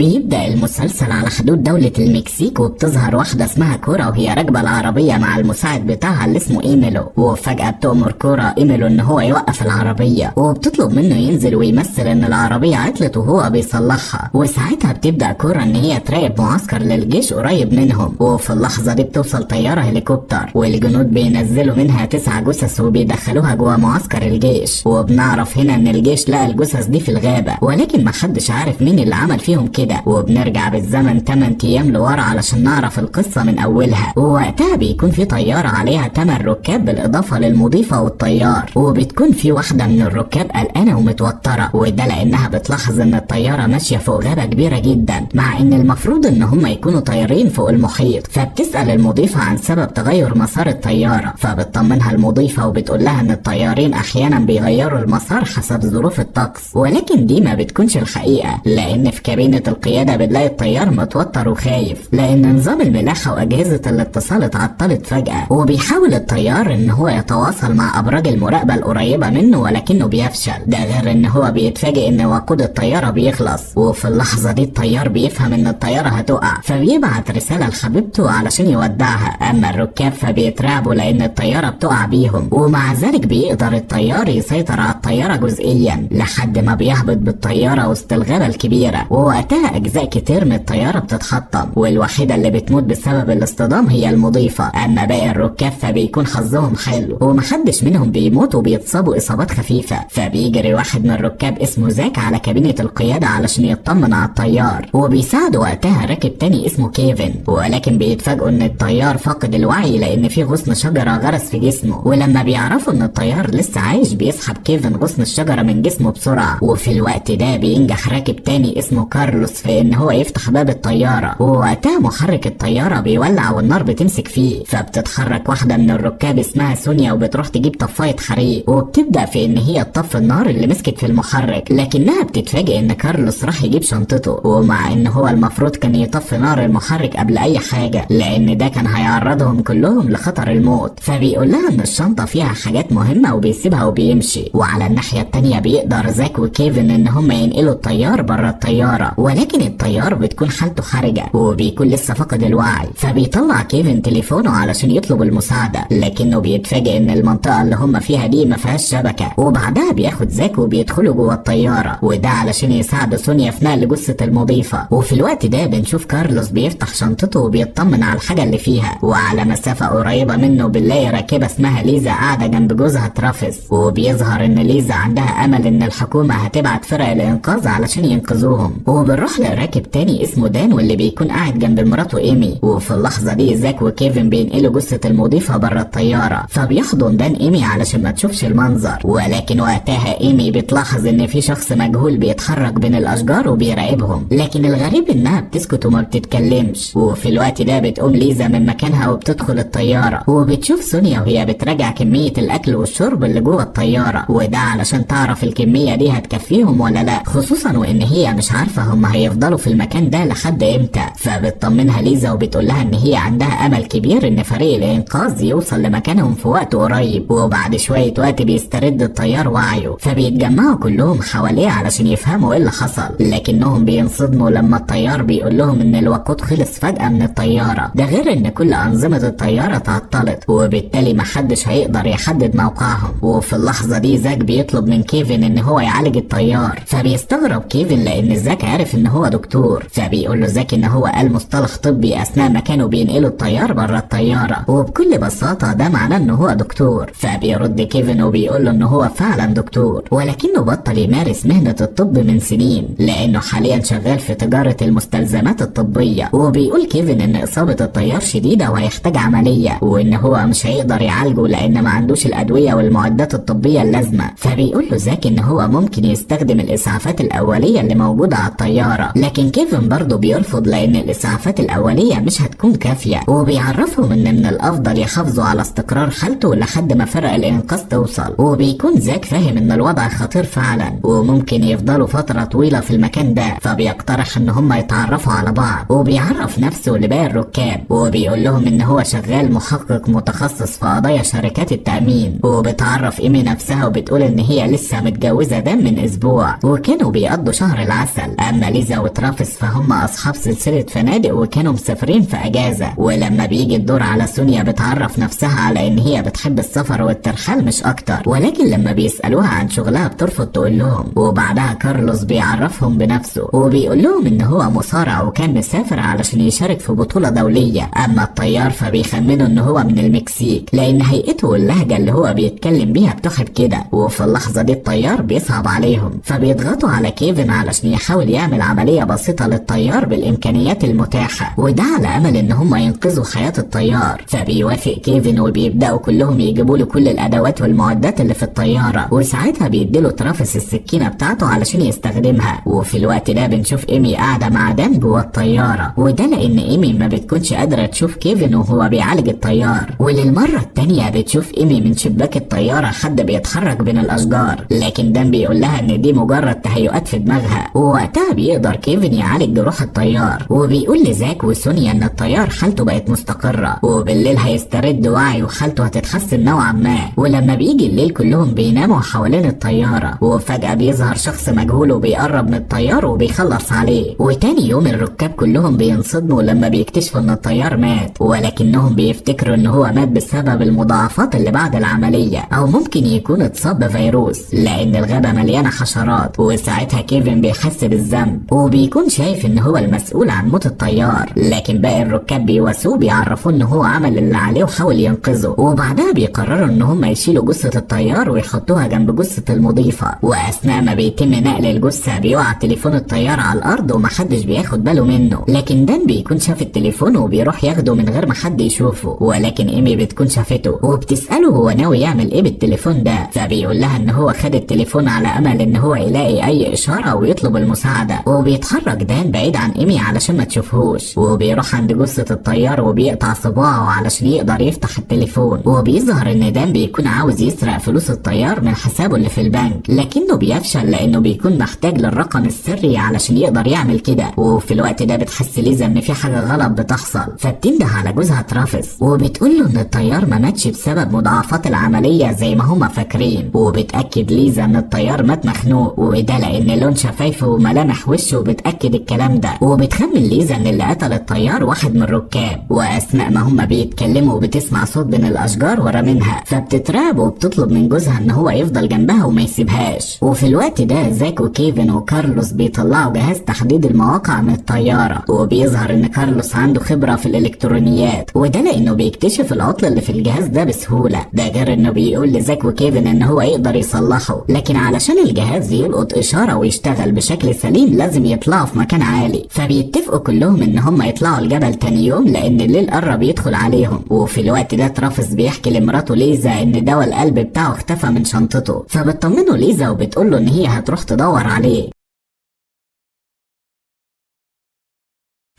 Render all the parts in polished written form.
بيبدأ المسلسل على حدود دولة المكسيك، وبتظهر واحدة اسمها كورا وهي راكبة العربية مع المساعد بتاعها اللي اسمه ايميلو، وفجأة بتأمر كورا ايميلو ان هو يوقف العربية، وبتطلب منه ينزل ويمثل ان العربية عطلت وهو بيصلحها. وساعتها بتبدأ كورا ان هي تراقب معسكر للجيش قريب منهم، وفي اللحظة دي بتوصل طيارة هليكوبتر والجنود بينزلوا منها 9 جثث وبيدخلوها جوه معسكر الجيش. وبنعرف هنا ان الجيش لقى الجثث دي في الغابة، ولكن محدش عارف مين اللي عمل فيهم كده. وبنرجع بالزمن 8 ايام لورا علشان نعرف القصة من اولها، ووقتها بيكون في طيارة عليها 8 ركاب بالاضافة للمضيفة والطيار، وبتكون في واحدة من الركاب قلقانة ومتوترة، وده لانها بتلاحظ ان الطيارة ماشية فوق غابة كبيرة جدا، مع ان المفروض ان هم يكونوا طايرين فوق المحيط. فبتسأل المضيفة عن سبب تغير مسار الطيارة، فبتطمنها المضيفة وبتقول لها ان الطيارين احيانا بيغيروا المسار حسب ظروف الطقس، ولكن دي ما بتكونش الحقيقة، لان في كابينة القيادة بنلاقي الطيار متوتر وخايف لان نظام الملاحة واجهزة الاتصال اتعطلت فجأة. وبيحاول الطيار ان هو يتواصل مع ابراج المراقبة القريبة منه ولكنه بيفشل، ده غير ان هو بيتفاجئ ان وقود الطيارة بيخلص. وفي اللحظة دي الطيار بيفهم ان الطيارة هتقع، فبيبعت رسالة لحبيبته علشان يودعها. اما الركاب فبيترعبوا لان الطيارة بتقع بيهم، ومع ذلك بيقدر الطيار يسيطر على الطيارة جزئيا لحد ما بيهبط بالطيارة وسط الغابة الكبيرة. ووقتها اجزاء كتير من الطيارة بتتحطم، والوحيدة اللي بتموت بسبب الاصطدام هي المضيفة. اما باقي الركاب فبيكون حظهم حلو ومحدش منهم بيموت وبيتصابوا اصابات خفيفة. فبيجري واحد من الركاب اسمه زاك على كابينة القيادة علشان يطمن على الطيار، وبيساعده وقتها راكب تاني اسمه كيفن، ولكن بيتفاجئوا ان الطيار فاقد الوعي لان في غصن شجرة غرس في جسمه. ولما بيعرفوا ان الطيار لسه عايش بيسحب كيفن غصن الشجرة من جسمه بسرعة. وفي الوقت ده بينجح راكب تاني اسمه كارلوس في ان هو يفتح باب الطيارة، ووقتها محرك الطيارة بيولع والنار بتمسك فيه. فبتتحرك واحدة من الركاب اسمها سونيا وبتروح تجيب طفاية حريق، وبتبدأ في ان هي تطفي النار اللي مسكت في المحرك، لكنها بتتفاجئ ان كارلوس راح يجيب شنطته، ومع ان هو المفروض كان يطفي نار المحرك قبل اي حاجة لان ده كان هيعرضهم كلهم لخطر الموت. فبيقول لها ان الشنطة فيها حاجات مهمة وبيسيبها وبيمشي. وعلى الناحية التانية بيقدر زاك وكيفن ان هم ينقلوا الطيار بره الطيارة، ولكن الطيار بتكون حالته حرجة وبيكون لسه فاقد الوعي. فبيطلع كيفن تليفونه علشان يطلب المساعدة، لكنه بيتفاجئ ان المنطقة اللي هم فيها دي ما فيهاش شبكة. وبعدها بياخد زاك وبيدخلوا جوه الطيارة، وده علشان يساعدوا سونيا في نقل جثة المضيفة. وفي الوقت ده بنشوف كارلوس بيفتح شنطته وبيطمن على الحاجة اللي فيها، وعلى مسافة قريبة منه بنلاقي راكبة اسمها ليزا قاعدة جنب جوزها ترافيس، وبيظهر ان ليزا عندها امل ان الحكومة هتبعت فرق الانقاذ علشان ينقذوهم. وبنروح لراكب تاني اسمه دان واللي بيكون قاعد جنب مراته ايمي. وفي اللحظة دي زاك وكيفن بينقلوا جثة المضيفة بره الطيارة، فبيحضن دان ايمي علشان ما تشوفش المنظر. ولكن وقتها ايمي بتلاحظ ان في شخص مجهول بيتحرك بين الاشجار وبيراقبهم، لكن الغريب انها بتسكت وما بتتكلمش. وفي الوقت ده بتقوم ليزا من مكانها وبتدخل الطيارة، وبتشوف سونيا وهي بتراجع كمية الاكل والشرب اللي جوه الطيارة، وده علشان تعرف الكمية دي هتكفيهم ولا لا، خصوصا وان هي مش عارفة هم هيفضلوا في المكان ده لحد امتى. فبتطمنها ليزا وبتقول لها ان هي عندها امل كبير ان فريق الانقاذ يوصل لمكانهم في وقت قريب. وبعد شوية وقت بيسترد الطيار وعيه، فبيتجمعوا كلهم حواليه علشان يفهموا ايه اللي حصل، لكنهم بينصدموا لما الطيار بيقول لهم ان الوقود خلص فجأة من الطيارة، ده غير ان كل انظمة الطيارة تعطلت وبالتالي محدش هيقدر يحدد موقعهم. وفي اللحظة دي زاك بيطلب من كيفن ان هو يعالج الطيار، فبيستغرب كيفن لان زاك عارف ان هو دكتور، فبيقول له زاك ان هو قال مصطلح طبي اثناء ما كانوا بينقلوا الطيار بره الطيارة، وبكل بساطة ده معناه ان هو دكتور. فبيرد كيفن وبيقول له ان هو فعلا دكتور، ولكنه بطل يمارس مهنة الطب من سنين لانه حاليا شغال في تجارة المستلزمات الطبية. وبيقول كيفن ان اصابة الطيار شديدة وهيحتاج عملية، وان هو مش هيقدر يعالجه لان ما عندوش الادوية والمعدات الطبية اللازمة. فبيقول له زاك ان هو ممكن يستخدم الاسعافات الاولية اللي موجودة على الطيارة، لكن كيفن برضه بيرفض لان الاسعافات الاولية مش هتكون كافية، وبيعرفهم ان من الافضل يحافظوا على استقرار حالته لحد ما فرق الانقاذ توصل. وبيكون زاك فاهم ان الوضع خطير فعلا وممكن يفضلوا فترة طويلة في المكان ده، فبيقترح ان هم يتعرفوا على بعض، وبيعرف نفسه لباقي الركاب وبيقول لهم ان هو شغال محقق متخصص في قضايا شركات التأمين. وبتعرف ايمي نفسها وبتقول ان هي لسه متجوزة ده من اسبوع وكانوا بيقضوا شهر العسل. اما ليزا ليزا وترافيس فهم اصحاب سلسلة فنادق وكانوا مسافرين في اجازة، ولما بيجي الدور على سونيا بتعرف نفسها على ان هي بتحب السفر والترحال مش اكتر، ولكن لما بيسألوها عن شغلها بترفض تقول لهم. وبعدها كارلوس بيعرفهم بنفسه وبيقول لهم ان هو مصارع وكان مسافر علشان يشارك في بطولة دولية. اما الطيار فبيخمنوا ان هو من المكسيك لان هيئته واللهجة اللي هو بيتكلم بيها بتحب كده. وفي اللحظة دي الطيار بيصعب عليهم فبيضغطوا على كيفن علشان يحاول يعمل عملية بسيطة للطيار بالامكانيات المتاحة، وده على امل ان هم ينقذوا حياة الطيار. فبيوافق كيفن وبيبدأوا كلهم يجيبوا له كل الادوات والمعدات اللي في الطيارة، وساعتها بيديله ترافيس السكينة بتاعته علشان يستخدمها. وفي الوقت ده بنشوف ايمي قاعدة مع دان جوه الطيارة، وده لان ايمي ما بتكونش قادرة تشوف كيفن وهو بيعالج الطيار. وللمرة التانية بتشوف ايمي من شباك الطيارة حد بيتحرك بين الاشجار، لكن دان بيقول لها ان دي مجرد تهيؤات في دماغها. ووقتها بيقدر كيفن يعالج جروح الطيار، وبيقول لزاك وسونيا ان الطيار حالته بقت مستقرة وبالليل هيسترد وعيه وحالته هتتحسن نوعا ما. ولما بيجي الليل كلهم بيناموا حوالين الطيارة، وفجأة بيظهر شخص مجهول وبيقرب من الطيار وبيخلص عليه. وتاني يوم الركاب كلهم بينصدموا لما بيكتشفوا ان الطيار مات، ولكنهم بيفتكروا ان هو مات بسبب المضاعفات اللي بعد العملية، او ممكن يكون اتصاب بفيروس لان الغابة مليانة حشرات. وساعتها كيفن بيحس بالذنب وبيكون شايف ان هو المسؤول عن موت الطيار، لكن باقي الركاب بيواسوه بيعرفوا ان هو عمل اللي عليه وحاول ينقذه. وبعدها بيقرروا ان هم يشيلوا جثة الطيار ويحطوها جنب جثة المضيفة. واثناء ما بيتم نقل الجثة بيقع تليفون الطيار على الارض ومحدش بياخد باله منه، لكن دان بيكون شاف التليفون وبيروح ياخده من غير ما حد يشوفه. ولكن ايمي بتكون شافته وبتسأله هو ناوي يعمل ايه بالتليفون ده، فبيقول لها ان هو خد التليفون على امل ان هو يلاقي اي اشارة ويطلب المساعدة. وبيتحرك دان بعيد عن ايمي علشان ما تشوفهوش، وبيروح عند جثة الطيار وبيقطع صباعه علشان يقدر يفتح التليفون. وبيظهر ان دان بيكون عاوز يسرق فلوس الطيار من حسابه اللي في البنك، لكنه بيفشل لانه بيكون محتاج للرقم السري علشان يقدر يعمل كده. وفي الوقت ده بتحس ليزا ان في حاجة غلط بتحصل، فبتنده على جوزها ترافيس وبتقول له ان الطيار ما ماتش بسبب مضاعفات العملية زي ما هما فاكرين. وبتأكد ليزا ان الطيار مات مخنوق، وده لان لون شفايفه وملامح وشه بتأكد الكلام ده. وبتخمن ليزا ان اللي قتل الطيار واحد من الركاب، واثناء ما هما بيتكلموا بتسمع صوت بين الاشجار ورا منها، فبتترعب وبتطلب من جوزها ان هو يفضل جنبها وما يسيبهاش. وفي الوقت ده زاك وكيفن وكارلوس بيطلعوا جهاز تحديد المواقع من الطيارة، وبيظهر ان كارلوس عنده خبرة في الالكترونيات، وده لانه بيكتشف العطل اللي في الجهاز ده بسهولة. ده غير انه بيقول لزاك وكيفن ان هو يقدر يصلحه، لكن علشان الجهاز يلقط اشارة ويشتغل بشكل سليم لازم يطلعوا في مكان عالي. فبيتفقوا كلهم ان هم يطلعوا الجبل تاني يوم لان الليل قرب يدخل عليهم. وفي الوقت ده ترافيس بيحكي لمراته ليزا ان دواء القلب بتاعه اختفى من شنطته، فبتطمنه ليزا وبتقوله ان هي هتروح تدور عليه.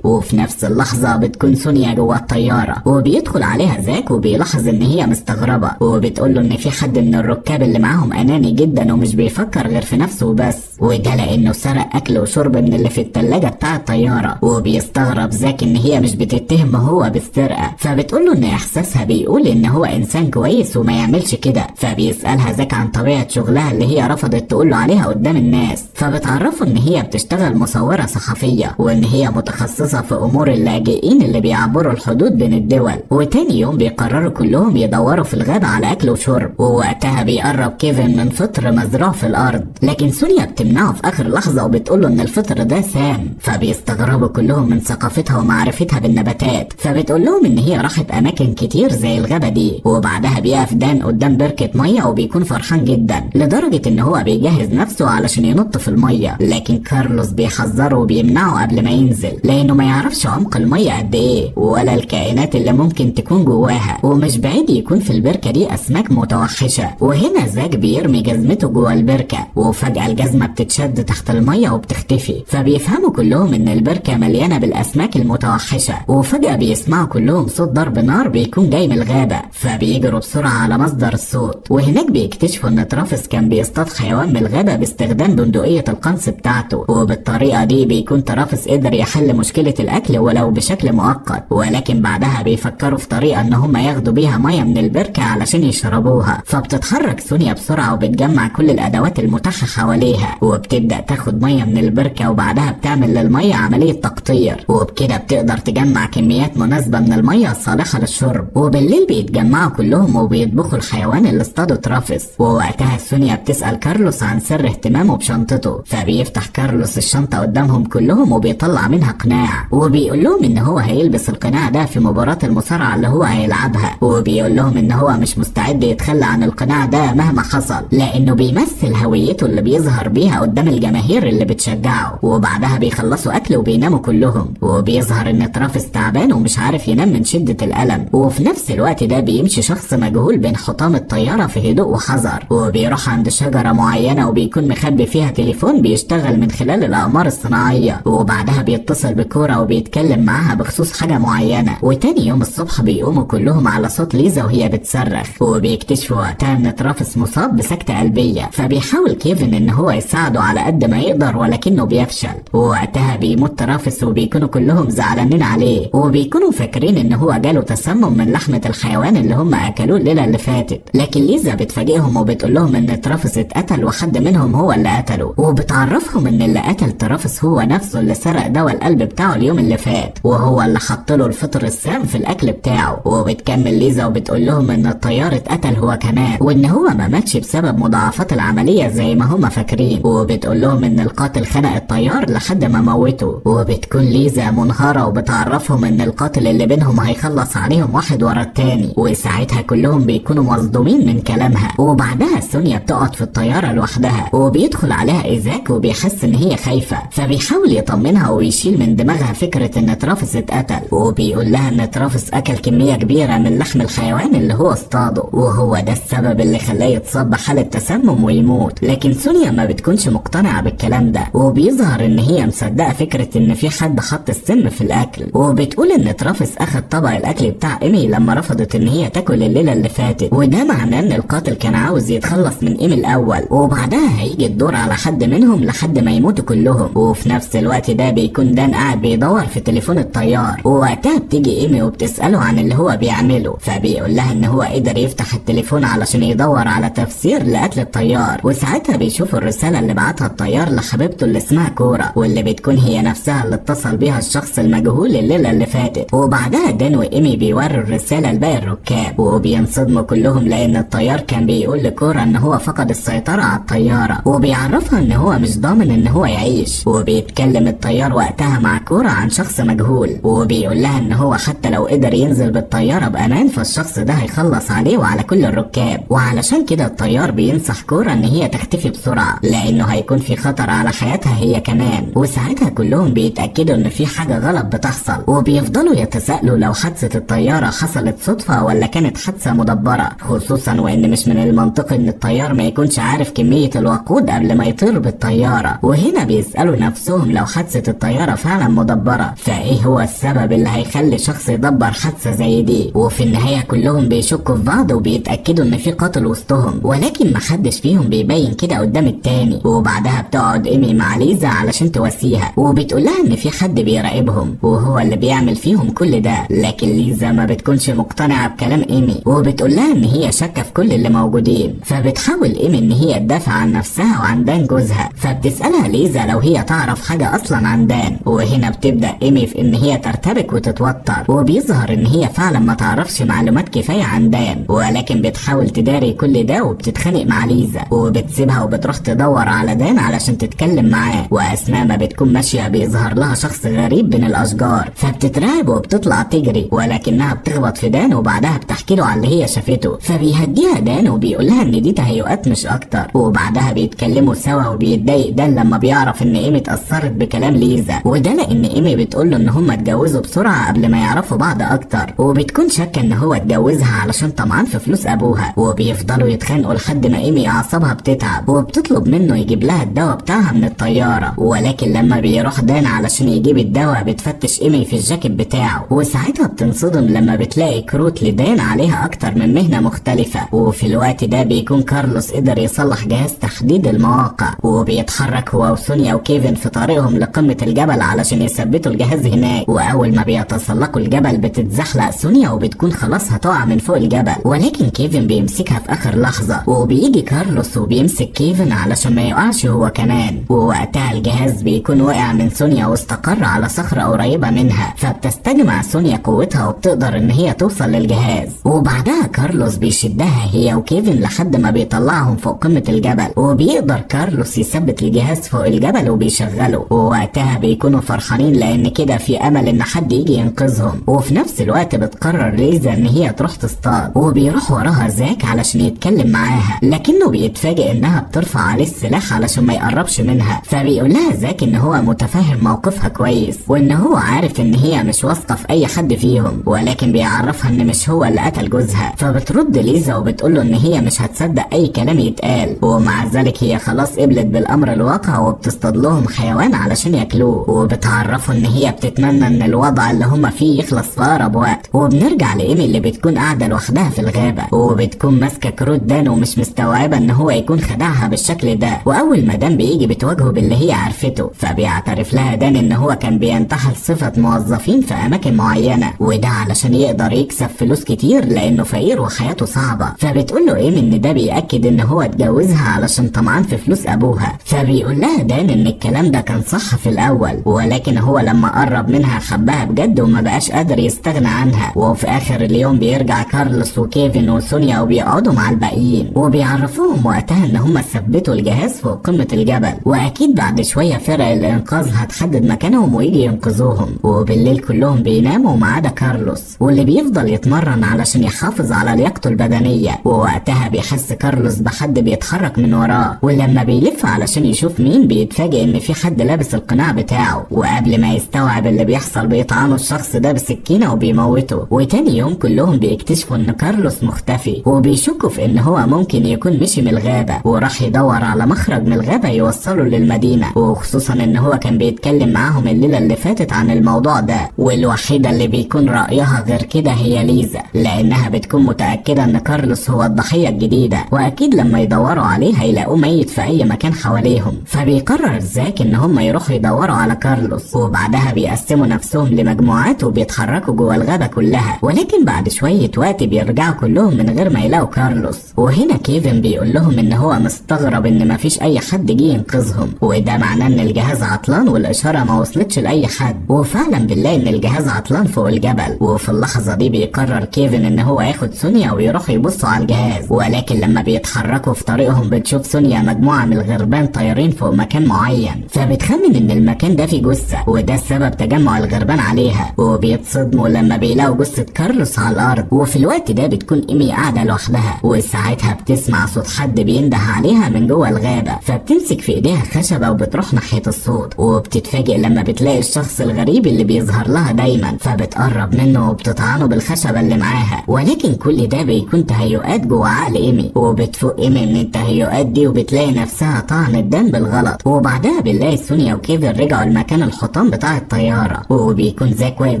وفي نفس اللحظة بتكون سونيا جوه الطيارة وبيدخل عليها زاك وبيلاحظ ان هي مستغربة، وبتقوله ان في حد من الركاب اللي معاهم اناني جدا ومش بيفكر غير في نفسه وبس، وده لانه سرق اكل وشرب من اللي في التلاجة بتاع الطيارة. وبيستغرب زاك ان هي مش بتتهم هو بالسرقة، فبتقوله ان احساسها بيقول ان هو انسان كويس وما يعملش كده. فبيسألها زاك عن طبيعة شغلها اللي هي رفضت تقوله عليها قدام الناس، فبتعرفه ان هي بتشتغل مصورة صحفية وان هي متخصصة في امور اللاجئين اللي بيعبروا الحدود بين الدول. وتاني يوم بيقرروا كلهم يدوروا في الغابة على اكل وشرب، ووقتها بيقرب كيفن من فطر مزروع في الارض، لكن سونيا بتمنعه في اخر لحظة وبتقوله ان الفطر ده سام. فبيستغربوا كلهم من ثقافتها ومعرفتها بالنباتات، فبتقول لهم ان هي راحت اماكن كتير زي الغابة دي. وبعدها بيقف دان قدام بركة مية وبيكون فرحان جدا لدرجة ان هو بيجهز نفسه علشان ينط في المية، لكن كارلوس بيحذره وبيمنعه قبل ما ينزل لانه ما يعرفش عمق المية قد ايه ولا الكائنات اللي ممكن تكون جواها، ومش بعيد يكون في البركة دي اسماك متوحشة. وهنا زاك بيرمي جزمته جوه البركة، وفجأة الجزمة بتتشد تحت المية وبتختفي. فبيفهموا كلهم ان البركة مليانة بالاسماك المتوحشة. وفجأة بيسمعوا كلهم صوت ضرب نار بيكون جاي من الغابة، فبيجروا بسرعة على مصدر الصوت. وهناك بيكتشفوا ان ترافيس كان بيصطاد حيوان من الغابة باستخدام بندقية القنص بتاعته، وبالطريقة دي بيكون ترافيس قدر يحل مشكلة الاكل ولو بشكل مؤقت. ولكن بعدها بيفكروا في طريقة ان هم ياخدوا بيها مية من البركة علشان يشربوها. فبتتحرك سونيا بسرعة وبتجمع كل الادوات المتاحة حواليها، وبتبدأ تاخد مية من البركة، وبعدها بتعمل للمية عملية تقطير، وبكده بتقدر تجمع كميات مناسبة من المية الصالحة للشرب. وبالليل بيتجمعوا كلهم وبيطبخوا الحيوان اللي اصطادوا ترافيس. ووقتها سونيا بتسأل كارلوس عن سر اهتمامه بشنطته، فبيفتح كارلوس الشنطة قدامهم كلهم وبيطلع منها قناع، وبيقول لهم ان هو هيلبس القناع ده في مباراة المصارعة اللي هو هيلعبها، وبيقول لهم ان هو مش مستعد يتخلى عن القناع ده مهما حصل، لانه بيمثل هويته اللي بيظهر بيها قدام الجماهير اللي بتشجعه. وبعدها بيخلصوا اكل وبيناموا كلهم، وبيظهر ان ترافيس تعبان ومش عارف ينام من شدة الألم. وفي نفس الوقت ده بيمشي شخص مجهول بين حطام الطيارة في هدوء وحذر، وبيروح عند شجرة معينة وبيكون مخبي فيها تليفون بيشتغل من خلال الأقمار الصناعية، وبعدها بيتصل بكورة وبيتكلم معاها بخصوص حاجة معينة. وتاني يوم الصبح بيقوموا كلهم على صوت ليزا وهي بتصرخ، وبيكتشفوا وقتها ان ترافيس مصاب بسكتة قلبية، فبيحاول كيفن ان هو يساعده على قد ما يقدر ولكنه بيفشل. ووقتها بيموت ترافيس وبيكونوا كلهم زعلانين عليه، وبيكونوا فاكرين ان هو جاله تسمم من لحمة الحيوان اللي هم اكلوه الليلة اللي فاتت. لكن ليزا بتفاجئهم وبتقول لهم ان ترافيس اتقتل وحد منهم هو اللي قتله، وبتعرفهم ان اللي قتل ترافيس هو نفسه اللي سرق دواء القلب بتاعه اليوم اللي فات، وهو اللي حط له الفطر السام في الاكل بتاعه. وبتكمل ليزا وبتقول لهم ان الطيار اتقتل هو كمان، وان هو ما ماتش بسبب مضاعفات العملية زي ما هم فاكرين. وبتقول لهم ان القاتل خنق الطيار لحد ما موته. وبتكون ليزا منهارة وبتعرفهم ان القاتل اللي بينهم هيخلص عليهم واحد ورا التاني، وساعتها كلهم بيكونوا مصدومين من كلامها. وبعدها سونيا بتقعد في الطيارة لوحدها، وبيدخل عليها ايزاك وبيحس ان هي خايفة، فبيحاول يطمنها ويشيل من دماغها فكرة ان ترافيس اتقتل، وبيقول لها ان ترافيس اكل كمية كبيرة من لحم الحيوان اللي هو اصطاده، وهو ده السبب اللي خلاه يتصاب بحالة تسمم ويموت. لكن سونيا ما بتكونش مقتنعة بالكلام ده، وبيظهر ان هي مصدقة فكرة ان في حد حط السم في الاكل، وبتقول ان ترافيس اخد طبق الاكل بتاع ايمي لما رفضت ان هي تاكل الليلة اللي فاتت، وده معناه ان القاتل كان عاوز يتخلص من ايمي الاول، وبعدها هيجي الدور على حد منهم لحد ما يموتوا كلهم. وفي نفس الوقت ده بيكون دان قاعد بيدور في تليفون الطيار، ووقتها بتيجي ايمي وبتسأله عن اللي هو بيعمله، فبيقول لها ان هو قدر يفتح التليفون علشان يدور على تفسير لقتل الطيار. وساعتها بيشوفوا الرسالة اللي بعتها الطيار لحبيبته اللي اسمها كورة، واللي بتكون هي نفسها اللي اتصل بيها الشخص المجهول الليلة اللي فاتت. وبعدها دان وايمي بيوروا الرسالة لباقي الركاب، وبينصدموا كلهم لان الطيار كان بيقول لكورة ان هو فقد السيطرة على الطيارة، وبيعرفها ان هو مش ضامن ان هو يعيش. وبيتكلم الطيار وقتها مع كورة عن شخص مجهول، وبيقول لها ان هو حتى لو قدر ينزل بالطيارة بامان فالشخص ده هيخلص عليه وعلى كل الركاب، وعلشان كده الطيار بينصح كورة ان هي تختفي بسرعة لانه هيكون في خطر على حياتها هي كمان. وساعتها كلهم بيتأكدوا ان في حاجة غلط بتحصل، وبيفضلوا يتساءلوا لو حادثة الطيارة حصلت صدفة ولا كانت حادثة مدبرة، خصوصا وان مش من المنطقي ان الطيار ما يكونش عارف كمية الوقود قبل ما يطير بالطيارة. وهنا بيسألوا نفسهم لو حادثة الطيارة فعلا مدبرة فايه هو السبب اللي هيخلي شخص يدبر حادثة زي دي. وفي النهاية كلهم بيشكوا في بعض وبيتأكدوا ان في قاتل وسطهم، ولكن محدش فيهم بيبين كده قدام التاني. وبعدها بتقعد ايمي مع ليزا علشان تواسيها، وبتقول لها ان في حد بيراقبهم وهو اللي بيعمل فيهم كل ده. لكن ليزا ما بتكونش مقتنعة بكلام ايمي، وبتقول لها ان هي شاكة في كل اللي موجودين. فبتحاول ايمي ان هي تدافع عن نفسها وعن دان جوزها، فبتسألها ليزا لو هي تعرف حاجة اصلا عن دان. وهنا بتبدأ ايمي في ان هي ترتبك وتتوتر، وبيظهر ان هي فعلا ما تعرفش معلومات كفاية عن دان، ولكن بتحاول تداري كل ده وبتتخانق مع ليزا، وبتسيبها وبتروح تدور على دان علشان تتكلم معاه. واثناء ما بتكون ماشية بيظهر لها شخص غريب بين الاشجار، فبتترعب وبتطلع تجري، ولكنها بتخبط في دان وبعدها بتحكي له على اللي هي شافته. فبيهديها دان وبيقول لها ان دي تهيؤات مش اكتر. وبعدها بيتكلموا سوا، وبيتضايق دان لما بيعرف ان ايمي اتأثرت بكلام ليزا، وده لان ايمي بتقول له ان هم اتجوزوا بسرعة قبل ما يعرفوا بعض اكتر، وبتكون شاكة ان هو اتجوزها علشان طمعان في فلوس ابوها. وبيفضلوا يتخانقوا لحد ما ايمي اعصابها بتتعب، وبتطلب منه يجيب لها الدواء بتاعها من الطيارة. ولكن لما بيروح دان علشان يجيب الدواء بتفتش ايمي في الجاكيت بتاعه، وساعتها بتنصدم لما بتلاقي كروت لدان عليها اكتر من مهنة مختلفة. وفي الوقت ده بيكون كارلوس قدر يصلح جهاز تحديد المواقع، وبيتحرك هو وسونيا وكيفن في طريقهم لقمة الجبل علشان يثبتوا الجهاز هناك. واول ما بيتسلقوا الجبل بتتزحلق سونيا وبتكون خلاص هتقع من فوق الجبل، ولكن كيفن بيمسكها في اخر لحظة. وبيجي كارلوس وبيمسك كيفن علشان ما يقعش هو كمان. ووقتها الجهاز بيكون وقع من سونيا واستقر على صخرة قريبة منها، فبتستجمع سونيا قوتها وبتقدر ان هي توصل للجهاز. وبعدها كارلوس بيشدها هي وكيفن لحد ما بيطلعهم فوق قمة الجبل، وبيقدر كارلوس يثبت الجهاز فوق الجبل وبيشغله. ووقتها بيكونوا فرحانين لان كده في امل ان حد يجي ينقذهم. وفي نفس الوقت بتقرر ليزا ان هي تروح تصطاد، وبيروح وراها زاك علشان يتكلم معاها، لكنه بيتفاجئ انها بترفع عليه السلاح علشان ما يقربش منها. فبيقول لها زاك ان هو متفهم موقفها كويس، وان هو عارف ان هي مش واثقه في اي حد فيهم، ولكن بيعرفها ان مش هو اللي قتل جوزها. فبترد ليزا وبتقول له ان هي مش هتصدق اي كلام يتقال، ومع ذلك هي خلاص قبلت بالامر الواقع وبتصطاد لهم حيوان علشان ياكلوه. وبتعرفه ان هي بتتمنى ان الوضع اللي هما فيه يخلص في اقرب وقت. وبنرجع لايمي اللي بتكون قاعده لوحدها في الغابه، وبتكون ماسكه كروت دان ومش مستوعبه ان هو يكون خدعها بالشكل ده. واول ما دان بيجي بتواجهه باللي هي عرفته، فبيعترف لها دان ان هو كان بينتحل صفه موظفين في اماكن معينه، وده علشان يقدر يكسب فلوس كتير لانه فقير وحياته صعبه. فبتقول له ايمي ان ده بيأكد ان هو اتجوزها علشان طمعان في فلوس ابوها. فبيقول لها دان ان الكلام ده كان صح في الاول، ولكن هو لما قرب منها خباها بجد وما بقاش قادر يستغنى عنها. وفي اخر اليوم بيرجع كارلوس وكيفن وسونيا وبيقعدوا مع الباقيين، وبيعرفوهم وقتها ان هم ثبتوا الجهاز فوق قمة الجبل، واكيد بعد شوية فرق الانقاذ هتحدد مكانهم ويجي ينقذوهم. وبالليل كلهم بيناموا ما عدا كارلوس، واللي بيفضل يتمرن علشان يحافظ على لياقته البدنية. ووقتها بيحس كارلوس بحد بيتحرك من وراه، ولما بيلف علشان يشوف مين بيتفاجئ ان في حد لابس القناع بتاعه. وقبل ما يستوعب اللي بيحصل بيطعنوا الشخص ده بسكينة وبيموته. وتاني يوم كلهم بيكتشفوا ان كارلوس مختفي، وبيشكوا في ان هو ممكن يكون مشي من الغابة وراح يدور على مخرج من الغابة يوصله للمدينة. وخصوصا ان هو كان بيتكلم معاهم الليلة اللي فاتت عن الموضوع ده، والوحيدة اللي بيكون رأيها غير كده هي ليزا، لانها بتكون متأكدة ان كارلوس هو الضحية الجديدة، واكيد لما يدوروا عليه هيلاقوه ميت في اي مكان حواليهم. فبيقرر زاك ان هم يروحوا يدوروا على كارلوس، وبعدها بيقسموا نفسهم لمجموعات وبيتحركوا جوه الغابة كلها. ولكن بعد شوية وقت بيرجعوا كلهم من غير ما يلاقوا كارلوس. وهنا كيفن بيقول لهم ان هو مستغرب ان مفيش اي حد جه ينقذهم، وده معناه ان الجهاز عطلان والاشارة ما وصلتش لاي حد. وفعلا بنلاقي ان الجهاز عطلان فوق الجبل. وفي اللحظة دي بيقرر كيفن ان هو ياخد سونيا ويروحوا يبصوا على الجهاز. ولكن لما بيتحركوا في طريقهم بتشوف سونيا مجموعة من الغربان طايرين فوق مكان معين، فبتخمن ان المكان ده فيه جثة، وده السبب تجمع الغربان عليها. وبيتصدموا لما بيلاقوا جثة كارلوس على الارض. وفي الوقت ده بتكون ايمي قاعدة لوحدها، وساعتها بتسمع صوت حد بينده عليها من جوه الغابة. فبتمسك في ايديها خشبة وبتروح ناحية الصوت، وبتتفاجئ لما بتلاقي الشخص الغريب اللي بيظهر لها دايما. فبتقرب منه وبتطعنه بالخشبة اللي معاها. ولكن كل ده بيكون تهيؤات جوه عقل ايمي، وبتفوق ايمي من التهيؤات دي وبتلاقي نفسها طعن الدم بالغلط. وبعدها بنلاقي سونيا وكيفن رجعوا لمكان الحطام بتاع الطيارة، وبيكون زاك واقف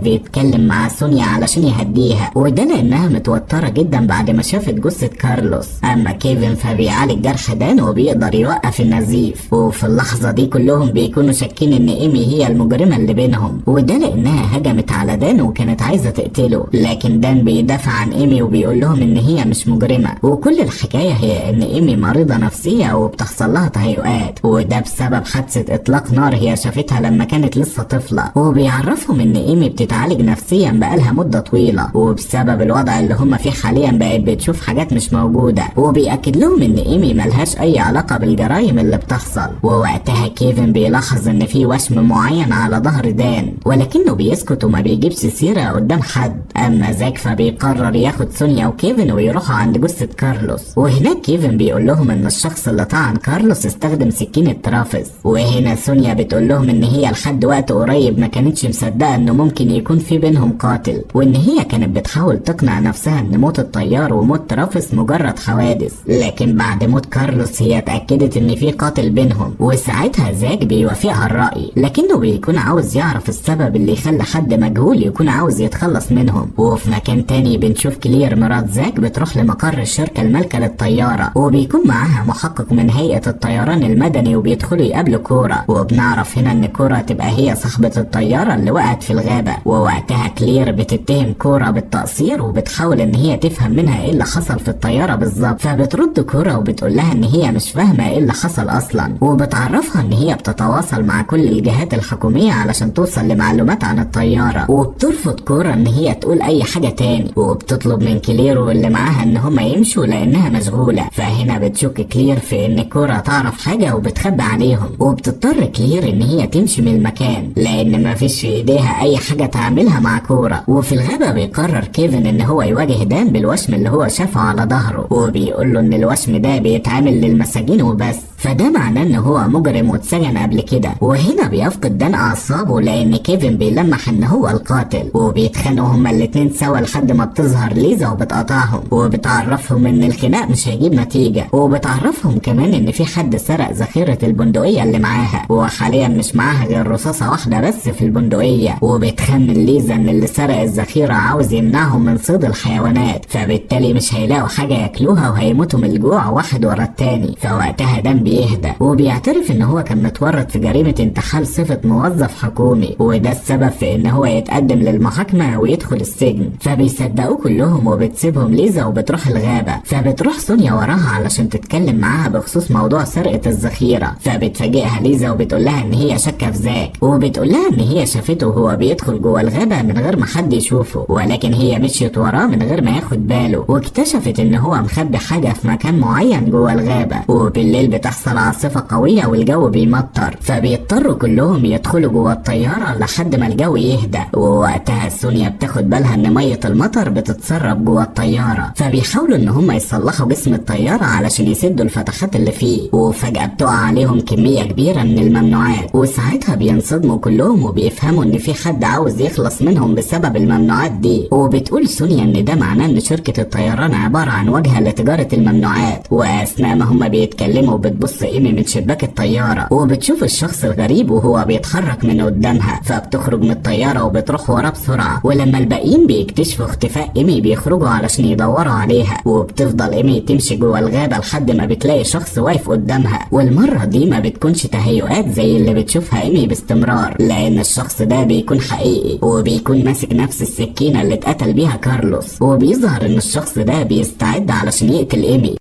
بيتكلم مع سونيا علشان يهديها، وده لانها متوترة جدا بعد ما شافت جثة كارلوس. اما كيفن فبيعالج جرح دان وبيقدر يوقف النزيف. وفي اللحظة دي كلهم بيكونوا شاكين ان ايمي هي المجرمة اللي بينهم، وده لانها هجمت على دان وكانت عايزة تقتله. لكن دان بيدافع عن ايمي وبيقول لهم ان هي مش مجرمة، وكل الحكاية هي ان ايمي مريضة نفسية وبتحصل لها تهيؤات، وده بسبب حادثة اطلاق نار هي شافتها لما كانت لسه طفلة. وبيعرفهم ان ايمي بتتعالج نفسيا بقالها مدة طويلة، وبسبب الوضع اللي هم فيه حاليا بقت بتشوف حاجات مش موجودة. وبيأكد لهم ان ايمي ملهاش اي علاقة بالجرائم اللي بتحصل. ووقتها كيفن بيلاحظ ان في وشم معين على ظهر دان، ولكنه بيسكت وما بيجيبش سيرة قدام حد. اما زاك فبيقرر ياخد سونيا وكيفن ويروحوا عند جثة كارلوس. وهناك كيفن بيقول لهم ان الشخص اللي طعن كارلوس استخدم سكينة ترافس. وهنا سونيا بتقول لهم ان هي لحد وقت قريب ما كانتش مصدقة انه ممكن يكون في بينهم قاتل، وان هي كانت بتحاول تقنع نفسها ان موت الطيار وموت ترافس مجرد حوادث. لكن بعد موت كارلوس هي اتأكدت ان في قاتل بينهم، وساعتها زاك بيوافقها الرأي، لكنه بيكون عاوز يعرف السبب اللي يخلي حد مجهول يكون عاوز يتخلص منهم. وفي مكان تاني بنشوف كلير مرات زاك بتروح لمقر الشركة المالكة للطيارة، وبيكون معاها محقق من هيئة الطيران المدني وبيدخلوا يقابلوا كورا. وبنعرف هنا ان كورا تبقى هي صاحبة الطيارة اللي وقعت في الغابة. ووقتها كلير بتتهم كورا بالتقصير وبتحاول ان هي تفهم منها ايه اللي حصل في الطيارة بالظبط. فبترد كورا وبتقول لها ان هي مش فاهمة ايه اللي حصل اصلا، وبتعرفها ان هي بتتواصل مع كل الجهات الحكومية علشان توصل لمعلومات عن الطيارة، وبترفض كورا ان هي تقول اي حاجة تاني، وبتطلب من كلير واللي معاها ان هما يمشوا لانها مشغولة. فهنا بتشك كلير في ان كورا تعرف حاجة وبتخبي عليهم، وبتضطر كلير ان هي تمشي من المكان لان مفيش في ايديها اي حاجة تعملها مع كورا. وفي الغابة بيقرر كيفن ان هو يواجه دان بالوشم اللي هو شافه على ظهره، وبيقول له ان الوشم ده بيتعامل للمساجين وبس، فده معناه ان هو مجرم واتسجن قبل كده. وهنا بيفقد دان اعصابه لان كيفن بيلمح ان هو القاتل، وبيتخانقوا هما الاتنين سوا لحد ما بتظهر ليزا وبتقطعهم، وبتعرفهم ان الخناق مش هيجيب نتيجة، وبتعرفهم كمان ان في حد سرق ذخيرة البندقية اللي معاها، وحاليا مش معاها غير رصاصة واحدة بس في البندقية. وبتخمن ليزا ان اللي سرق الذخيرة عاوز يمنعهم من صيد الحيوانات، فبالتالي مش هيلاقوا حاجة ياكلوها وهيموتوا من الجوع واحد ورا التاني. فوقتها دان بيهدى وبيعترف ان هو كان متورط في جريمة انتحال صفة موظف حكومي، وده السبب في ان هو يتقدم للمحاكمة ويدخل السجن. فبيصدقوه كلهم وبتسيبهم ليزا وبتروح الغابة. فبتروح سونيا وراها علشان تتكلم معاها بخصوص موضوع سرقة الذخيرة، فبتفاجئها ليزا وبتقول لها ان هي شاكة في زاك، وبتقول لها ان هي شافته وهو بيدخل جوه الغابة من غير ما حد يشوفه، ولكن هي مشيت وراه من غير ما ياخد باله، واكتشفت ان هو مخبي حاجة في مكان معين جوه الغابة. وبالليل بتحصل عاصفة قوية والجو بيمطر، فبيضطروا كلهم يدخلوا جوه الطيارة لحد ما الجو يهدى. ووقتها سونيا بتاخد بالها ان مية المطر بتتسرب جوه الطيارة، فبيحاولوا ان هم يصلحوا جسم الطيارة علشان يسدوا الفتحات اللي فيه. وفجأة بتقع عليهم كمية كبيرة من الممنوعات، وساعتها بينصدموا كلهم وبيفهموا ان في حد عاوز يخلص منهم بسبب الممنوعات دي. وبتقول سونيا ان ده معناه ان شركة الطيران عبارة عن واجهة لتجارة الممنوعات. واثناء ما هم بيتكلموا بتبص ايمي من شباك الطيارة وبتشوف الشخص الغريب وهو بيتحرك من قدامها، فبتخرج من الطيارة وبتروح وراه بسرعة. ولما الباقيين بيكتشفوا اختفاء ايمي بيخرجوا علشان يدوروا عليها، وبتفضل ايمي تمشي جوه الغابة لحد ما بتلاقي شخص واقف قدامها. والمرة دي ما بتكونش تهيؤات زي اللي بتشوفها ايمي باستمرار، لان الشخص ده بيكون حقيقي وبيكون ماسك نفس السكينة اللي اتقتل بيها كارلوس. وبيظهر ان الشخص ده بيستعد علشان يقتل ايمي،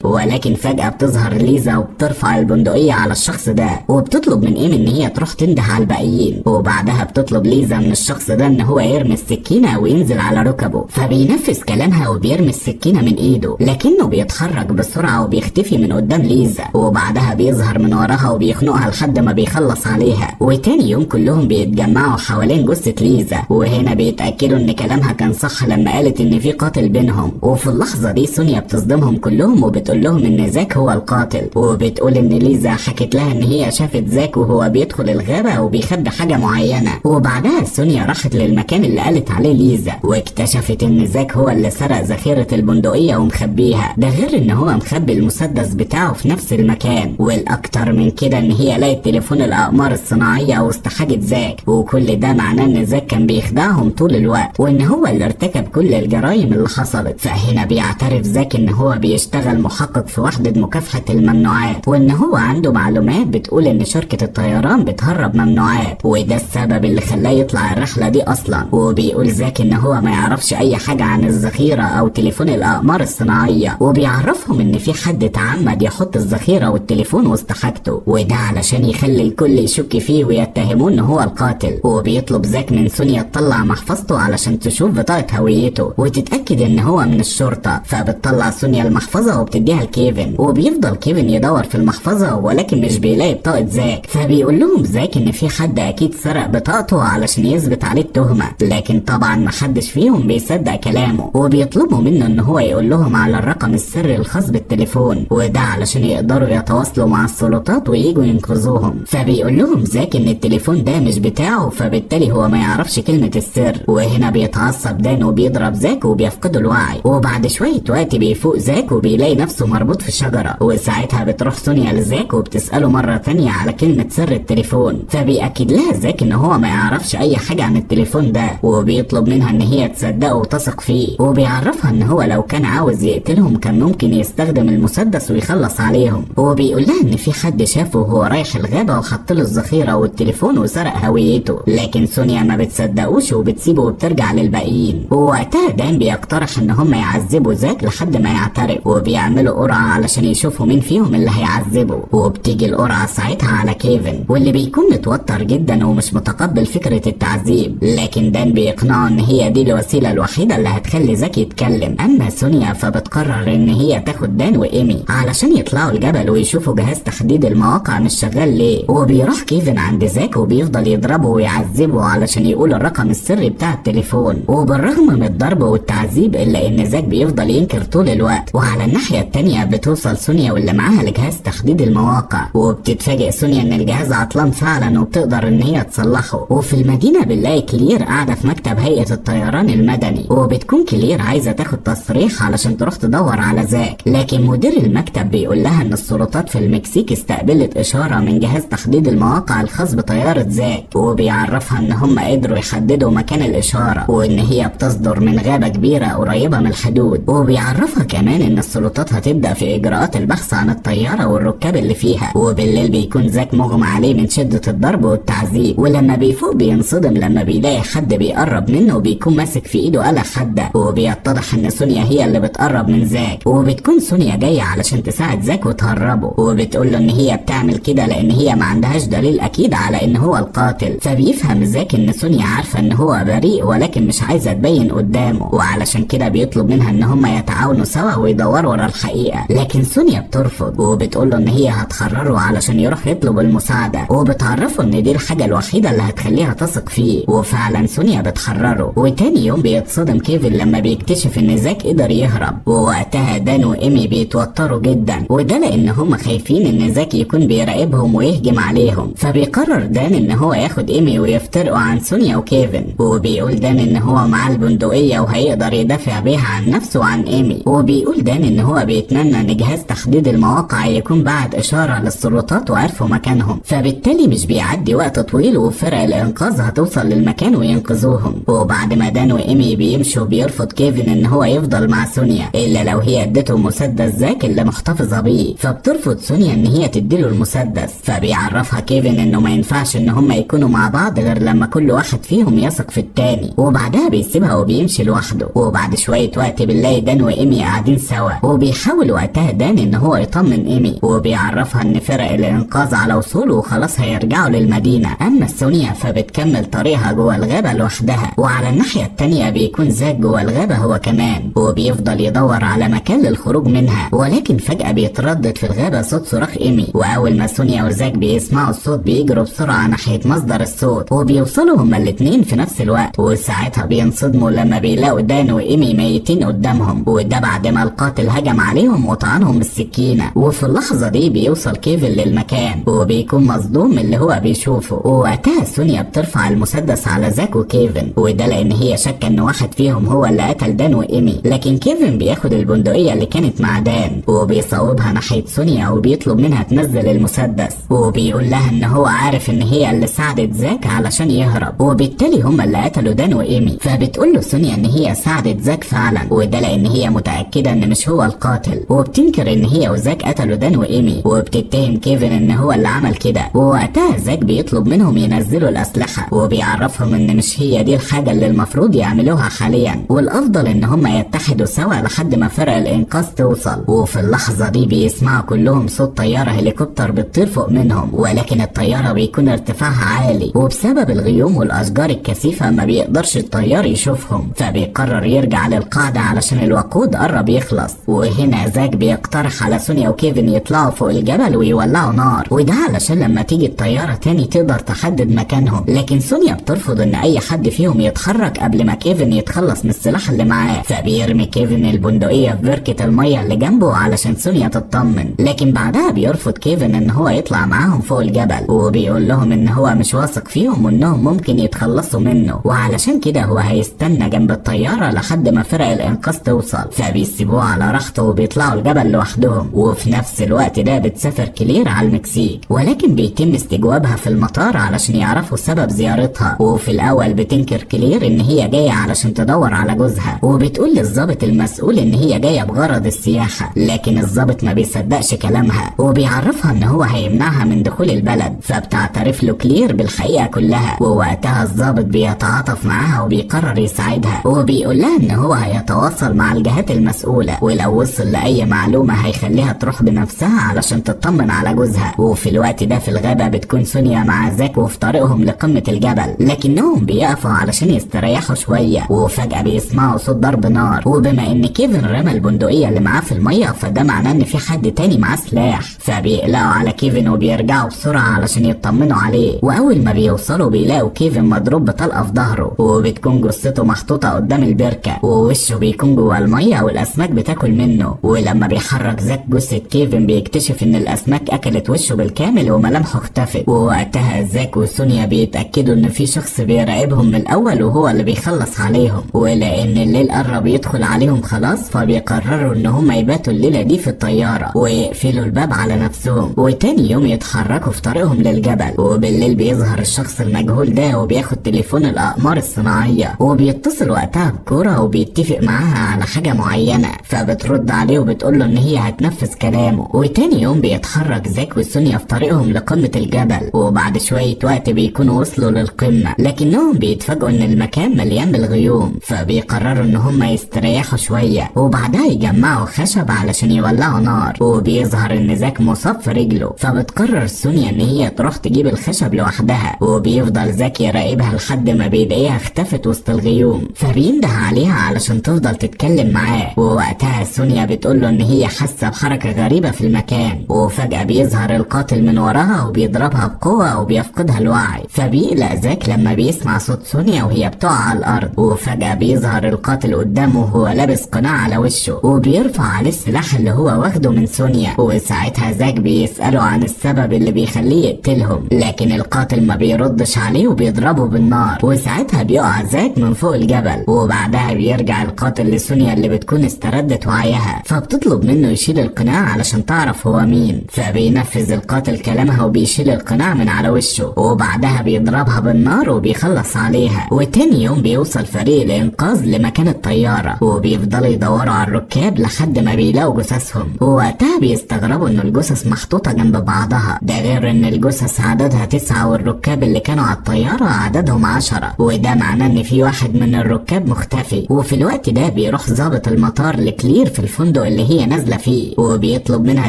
ولكن فجأة بتظهر ليزا وبترفع البندقية على الشخص ده، وبتطلب من ايمي ان هي تروح تنده على الباقيين. وبعدها بتطلب ليزا من الشخص ده ان هو يرمي السكينة وينزل على ركبه، فبينفذ كلامها وبيرمي السكينة من ايده، لكنه بيتحرك بسرعة وبيختفي من قدام ليزا. وبعدها بيظهر من وراها وبيخنقها لحد ما بيخلص عليها. وتاني يوم كلهم بيتجمعوا حوالين جثة ليزا، وهنا بيتأكدوا ان كلامها كان صح لما قالت ان في قاتل بينهم. وفي اللحظة دي سونيا بتصدمهم كلهم وبتقول لهم ان زاك هو القاتل، وبتقول ان ليزا حكت لها ان هي شافت زاك وهو بيدخل الغابة وبيخبي حاجة معينة. وبعدها سونيا راحت للمكان اللي قالت عليه ليزا، واكتشفت ان زاك هو اللي سرق ذخيرة البندقية ومخبيها، ده غير ان هو مخبي المسدس بتاعه في نفس المكان. والاكتر من كده ان هي لقت تليفون الاقمار الصناعية وسط حاجة زاك، وكل ده معناه ان زاك كان بيخدعهم طول الوقت، وان هو اللي ارتكب كل الجرائم اللي حصلت. فهنا بيعترف زاك ان هو بيشتغل محقق في وحدة مكافحة الممنوعات، وان هو عنده معلومات بتقول ان شركة الطيران بتهرب ممنوعات، وده السبب اللي خلاه يطلع الرحلة دي اصلا. وبيقول زاك ان هو ما يعرفش اي حاجة عن الذخيرة او تليفون الاقمار الصناعية، وبيعرفهم ان في حد تعمد يحط الذخيرة والتليفون وسط حاجته، وده علشان يخلي الكل يشك فيه ويتهموه ان هو القاتل. وبيطلب زاك من سونيا تطلع محفظته علشان تشوف بطاقة هويته وتتأكد ان هو من الشرطة. فبتطلع سونيا المحفظة وبتديها لكيفن، وبيفضل كيفن يدور في المحفظة ولكن مش بيلاقي بطاقة زاك. فبيقول لهم زاك ان في حد اكيد سرق بطاقته علشان يثبت عليه التهمة، لكن طبعا محدش فيهم بيصدق كلامه. وبيطلبوا منه ان هو يقول لهم على الرقم السري الخاص بالتليفون، وده علشان يقدروا يتواصلوا مع السلطات وييجوا ينقذوهم. فبيقول لهم زاك ان التليفون ده مش بتاعه، فبالتالي هو ما يعرفش كلمة السر. وهنا بيتعصب دان وبيضرب زاك وبيفقدوا الوعي. وبعد شوية وقت بيفوق زاك وبيلاقي نفسه مربوط في شجرة، وساعتها بتروح سونيا لزاك وبتسأله مرة تانية على كلمة سر التليفون. فبيأكد لها زاك ان هو ما يعرفش اي حاجة عن التليفون ده، وبيطلب منها ان هي تصدقه وتثق فيه. وبيعرفها ان هو لو كان عاوز يقتلهم كان ممكن يستخدم المسدس ويخلص عليهم. وبيقول لها ان في حد شافه وهو رايح الغابة وحط له الذخيرة والتليفون وسرق هويته، لكن سونيا ما بتصدقوش وبتسيبه وبترجع للباقيين. ووقتها دان بيقترح ان هم يعذبوا زاك لحد ما يعترف، وبيعملوا بيعملوا قرعة علشان يشوفوا مين فيهم اللي هيعذبه. وبتيجي القرعة ساعتها على كيفن، واللي بيكون متوتر جدا ومش متقبل فكرة التعذيب، لكن دان بيقنعه ان هي دي الوسيلة الوحيدة اللي هتخلي زاك يتكلم. اما سونيا فبتقرر ان هي تاخد دان وايمي علشان يطلعوا الجبل ويشوفوا جهاز تحديد المواقع مش شغال ليه. وبيروح كيفن عند زاك وبيفضل يضربه ويعذبه علشان يقول الرقم السري بتاع التليفون. وبالرغم من الضرب والتعذيب الا ان زاك بيفضل ينكر طول الوقت. وعلى الناحية التانية بتوصل سونيا واللي معاها لجهاز تحديد المواقع، وبتتفاجئ سونيا ان الجهاز عطلان فعلا وبتقدر ان هي تصلحه. وفي المدينة بنلاقي كلير قاعدة في مكتب هيئة الطيران المدني، وبتكون كلير عايزة تاخد تصريح علشان تروح تدور على زاك، لكن مدير المكتب بيقول لها ان السلطات في المكسيك استقبلت اشارة من جهاز تحديد المواقع الخاص بطيارة زاك، وبيعرفها ان هم قدروا يحددوا مكان الاشارة وان هي بتصدر من غابة كبيرة قريبة من الحدود. وبيعرفها كمان ان السلطات هتبدأ في اجراءات البحث عن الطيارة والركاب اللي فيها. وبالليل بيكون زاك مغمى عليه من شدة الضرب والتعذيب، ولما بيفوق بينصدم لما بيلاقي حد بيقرب منه وبيكون ماسك في ايده آلة حادة. وبيتضح ان سونيا هي اللي بتقرب من زاك، وبتكون سونيا جاية علشان تساعد زاك وتهربه، وبتقول له ان هي بتعمل كده لان هي ما عندهاش دليل اكيد على ان هو القاتل. فبيفهم زاك ان سونيا عارفة ان هو بريء ولكن مش عايزة تبين قدامه، وعلشان كده بيطلب منها ان هم يتعاونوا سوا ويدوروا ورا الحقيقة. لكن سونيا بترفض وبتقول له ان هي هتحرره علشان يروح يطلب المساعدة، وبتعرفه ان دي الحاجة الوحيدة اللي هتخليها تثق فيه. وفعلا سونيا بتحرره. وتاني يوم بيتصدم كيفن لما بيكتشف ان زاك قدر يهرب، ووقتها دان وايمي بيتوتروا جدا، وده لان هم خايفين ان زاك يكون بيراقبهم ويهجم عليهم. فبيقرر دان ان هو ياخد ايمي ويفترقوا عن سونيا وكيفن. وبيقول دان ان هو معاه البندقية وهيقدر يدافع بيها عن نفسه وعن ايمي. وبيقول دان ان هو بيتمنى ان جهاز تحديد المواقع يكون بعت اشارة للسلطات وعرفوا مكانهم، فبالتالي مش بيعدي وقت طويل وفرق الانقاذ هتوصل للمكان وينقذوهم. وبعد ما دان وايمي بيمشوا بيرفض كيفن ان هو يفضل مع سونيا الا لو هي ادته مسدس زاك اللي محتفظة بيه. فبترفض سونيا ان هي تديله المسدس، فبيعرفها كيفن انه ما ينفعش ان هم يكونوا مع بعض غير لما كل واحد فيهم يثق في التاني. وبعدها بيسيبها وبيمشي لوحده. وبعد شوية وقت بنلاقي دان وايمي قاعدين سوا، وبيحاول وقتها دان ان هو يطمن ايمي، وبيعرفها ان فرق الانقاذ على وصوله وخلاص هيرجعوا للمدينة. اما سونيا فبتكمل طريقها جوه الغابة لوحدها. وعلى الناحية التانية بيكون زاك جوه الغابة هو كمان، وبيفضل يدور على مكان للخروج منها. ولكن فجأة بيتردد في الغابة صوت صراخ ايمي، واول ما سونيا وزاك بيسمعوا الصوت بيجروا بسرعة ناحية مصدر الصوت، وبيوصلوا هما الاتنين في نفس الوقت. وساعتها بينصدموا لما بيلاقوا دان وايمي ميتين قدامهم، وده بعد ما القاتل هجم عليهم وطعنهم بالسكينة. وفي اللحظة دي بيوصل كيفن للمكان وبيكون مصدوم من اللي هو بيشوفه. ووقتها سونيا بترفع المسدس على زاك وكيفن، وده لان هي شاكة ان واحد فيهم هو اللي قتل دان وايمي. لكن كيفن بياخد البندقية اللي كانت مع دان وبيصوبها ناحية سونيا وبيطلب منها تنزل المسدس، وبيقول لها ان هو عارف ان هي اللي ساعدت زاك علشان يهرب، وبالتالي هم اللي قتلوا دان وايمي. فبتقول له سونيا ان هي ساعدت زاك فعلا، وده لان هي متأكدة ان مش هو القاتل، وبتنكر ان هي وزاك قتلوا دان وايمي، وبتتهم كيفن ان هو اللي عمل كده. ووقتها زاك بيطلب منهم ينزلوا الاسلحة، وبيعرفهم ان مش هي دي الحاجة اللي المفروض يعملوها حاليا، والافضل ان هم يتحدوا سوا لحد ما فرق الانقاذ توصل. وفي اللحظة دي بيسمعوا كلهم صوت طيارة هليكوبتر بتطير فوق منهم، ولكن الطيارة بيكون ارتفاعها عالي، وبسبب الغيوم والاشجار الكثيفة ما بيقدرش الطيار يشوفهم. فبيقرر يرجع للقاعدة علشان الوقود قرب يخلص. وهنا زاك بيقترح على سونيا وكيفن يطلعوا فوق الجبل ويولعوا نار، وده علشان لما تيجي الطيارة تاني تقدر تحدد مكانهم. لكن سونيا بترفض ان اي حد فيهم يتحرك قبل ما كيفن يتخلص من السلاح اللي معاه. فبيرمي كيفن البندقية في بركة المية اللي جنبه علشان سونيا تطمن. لكن بعدها بيرفض كيفن ان هو يطلع معاهم فوق الجبل، وبيقول لهم ان هو مش واثق فيهم وانهم ممكن يتخلصوا منه، وعلشان كده هو هيستنى جنب الطيارة لحد ما فرق الانقاذ توصل. فبيسيبوه على راحته وبيطلعوا الجبل لوحدهم. وفي نفس الوقت ده بتسافر كلير على المكسيك، ولكن بيتم استجوابها في المطار علشان يعرفوا سبب زيارتها. وفي الاول بتنكر كلير ان هي جاية علشان تدور على جوزها، وبتقول للضابط المسؤول ان هي جاية بغرض السياحة. لكن الضابط ما بيصدقش كلامها، وبيعرفها ان هو هيمنعها من دخول البلد. فبتعترف له كلير بالحقيقة كلها، ووقتها الضابط بيتعاطف معاها وبيقرر يساعدها، وبيقول لها ان هو هيتواصل مع الجهات المسؤولة، ولو وصل توصل لأي معلومة هيخليها تروح بنفسها علشان تطمن على جوزها. وفي الوقت ده في الغابة بتكون سونيا مع زاك وفي طريقهم لقمة الجبل، لكنهم بيقفوا علشان يستريحوا شوية، وفجأة بيسمعوا صوت ضرب نار. وبما ان كيفن رمى البندقية اللي معاه في المية فده معناه ان في حد تاني معاه سلاح، فبيقلقوا على كيفن وبيرجعوا بسرعة علشان يطمنوا عليه. واول ما بيوصلوا بيلاقوا كيفن مضروب بطلقة في ظهره، وبتكون جثته محطوطة قدام البركة، ووشه بيكون جوه المية والاسماك بتاكل منه. ولما بيحرك زاك جثة كيفن بيكتشف ان الاسماك اكلت وشه بالكامل وملامحه اختفت. ووقتها زاك وسونيا بيتأكدوا ان في شخص بيراقبهم من الاول وهو اللي بيخلص عليهم، ولان الليل قرب يدخل عليهم خلاص فبيقرروا ان هم يباتوا الليلة دي في الطيارة ويقفلوا الباب على نفسهم، وتاني يوم يتحركوا في طريقهم للجبل. وبالليل بيظهر الشخص المجهول ده وبياخد تليفون الاقمار الصناعية، وبيتصل وقتها بكورة وبيتفق معاها على حاجة معينة، فبترد عليه وبتقوله ان هي هتنفذ كلامه. وتاني يوم بيتحرك زاك وسونيا في طريقهم لقمة الجبل، وبعد شوية وقت بيكونوا وصلوا للقمة، لكنهم بيتفاجئوا ان المكان مليان بالغيوم، فبيقرروا ان هم يستريحوا شوية وبعدها يجمعوا خشب علشان يولعوا نار. وبيظهر ان زاك مصاب في رجله، فبتقرر سونيا ان هي تروح تجيب الخشب لوحدها، وبيفضل زاك يراقبها لحد ما بيلاقيها اختفت وسط الغيوم، فبينده عليها علشان تفضل تتكلم معاه. ووقتها سونيا بتقوله ان هي حاسة بحركة غريبة في المكان، وفجأة بيظهر القاتل من وراها وبيضربها بقوة وبيفقدها الوعي، فبيقلق زاك لما بيسمع صوت سونيا وهي بتقع على الارض. وفجأة بيظهر القاتل قدامه وهو لابس قناع على وشه، وبيرفع عليه السلاح اللي هو واخده من سونيا. وساعتها زاك بيسأله عن السبب اللي بيخليه يقتلهم، لكن القاتل ما بيردش عليه وبيضربه بالنار. وساعتها بيقع زاك من فوق الجبل، وبعدها بيرجع القاتل لسونيا اللي بتكون استردت وعيها، فبتطلب منه يشيل القناع علشان تعرف هو مين. فبينفذ القاتل كلامها وبيشيل القناع من على وشه، وبعدها بيضربها بالنار وبيخلص عليها. وتاني يوم بيوصل فريق الانقاذ لمكان الطيارة، وبيفضلوا يدوروا على الركاب لحد ما بيلاقوا جثثهم. ووقتها بيستغربوا ان الجثث محطوطة جنب بعضها، ده غير ان الجثث عددها 9 والركاب اللي كانوا على الطيارة عددهم 10، وده معناه ان في واحد من الركاب مختفي. وفي الوقت ده بيروح ضابط المطار لكلير في الفندق اللي هي نازلة فيه، وبيطلب منها